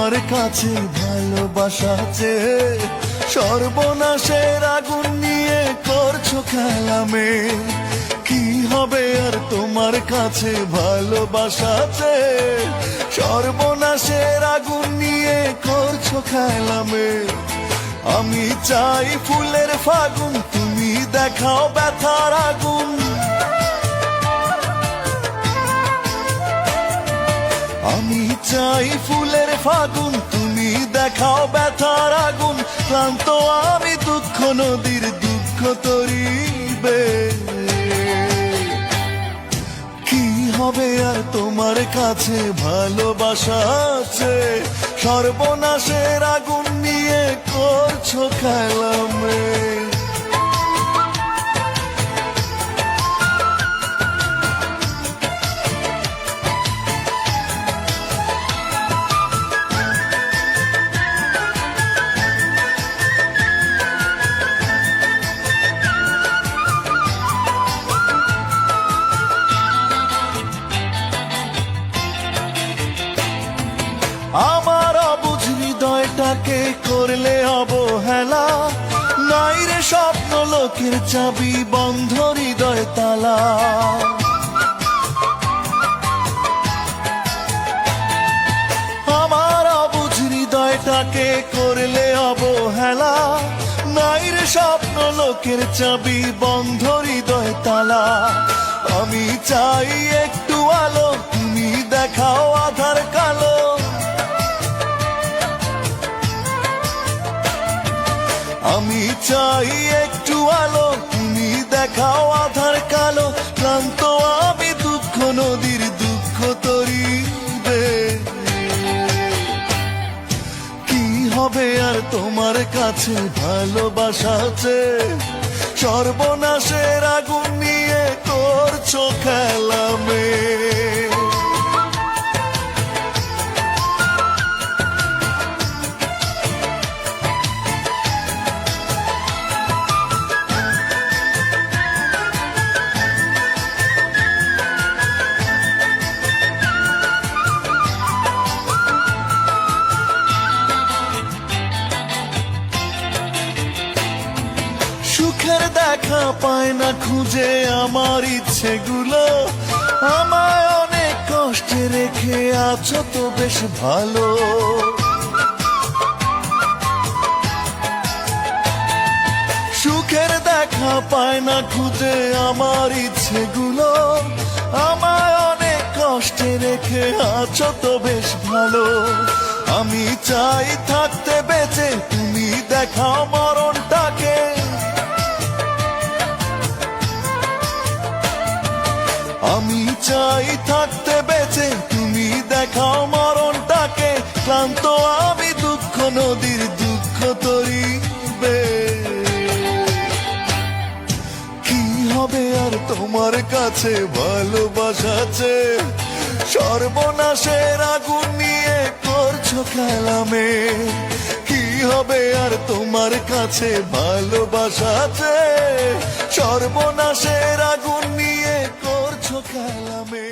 তোমার কাছে ভালোবাসা চেয়ে সর্বনাশের আগুন নিয়ে করছো খেলামে। কি হবে আর তোমার কাছে ভালোবাসা চেয়ে সর্বনাশের আগুন নিয়ে করছো খেলামে। আমি চাই ফুলের ফাগুন, তুমি দেখাও ব্যথার আগুন। আমি চাই ফুলের ফাগুন, তুমি দেখাও ব্যথার আগুন। ক্লান্ত আমি দুঃখ নদীর দুঃখ তরিবে। কি হবে আর তোমার কাছে ভালোবাসা আছে, সর্বনাশের আগুন নিয়ে করছো খেলামে। আমার অবুঝ হৃদয়টাকে করলে অবহেলা, নাই রে স্বপ্ন লোকের চাবি বন্ধ হৃদয় তালা। আমার অবুঝ হৃদয়টাকে করলে অবহেলা, নাই রে স্বপ্ন লোকের চাবি বন্ধ হৃদয় তালা। আমি চাই একটু আলো, তুমি দেখাও আধার কালো। আমি চাই একটু আলো, তুমি দেখাও আধার কালো। ক্লান্ত আমি দুঃখ নদীর দুঃখ তরিবে। কি হবে আর তোমার কাছে ভালোবাসা চেয়ে সর্বনাশের আগুন নিয়ে করছো খেলামে। সুখের দেখা পায় না খুঁজে আমার ইচ্ছেগুলো, আমায় অনেক কষ্টে রেখে আছো তো বেশ ভালো। সুখের দেখা পায় না খুঁজে আমার ইচ্ছেগুলো, আমায় অনেক কষ্টে রেখে আছো তো বেশ ভালো। আমি চাই থাকতে বেঁচে, তুমি দেখাও মরণটাকে। আমি চাই থাকতে বেঁচে, তুমি দেখাও মরণটাকে। ক্লান্ত আমি দুঃখ নদীর দুঃখ তরিবে। কি হবে আর তোমার কাছে ভালোবাসা চেয়ে সর্বনাশের আগুন নিয়ে করছো খেলামে। কি হবে আর তোমার কাছে ভালোবাসা চেয়ে সর্বনাশের আগুন নিয়ে করছো খেলামে।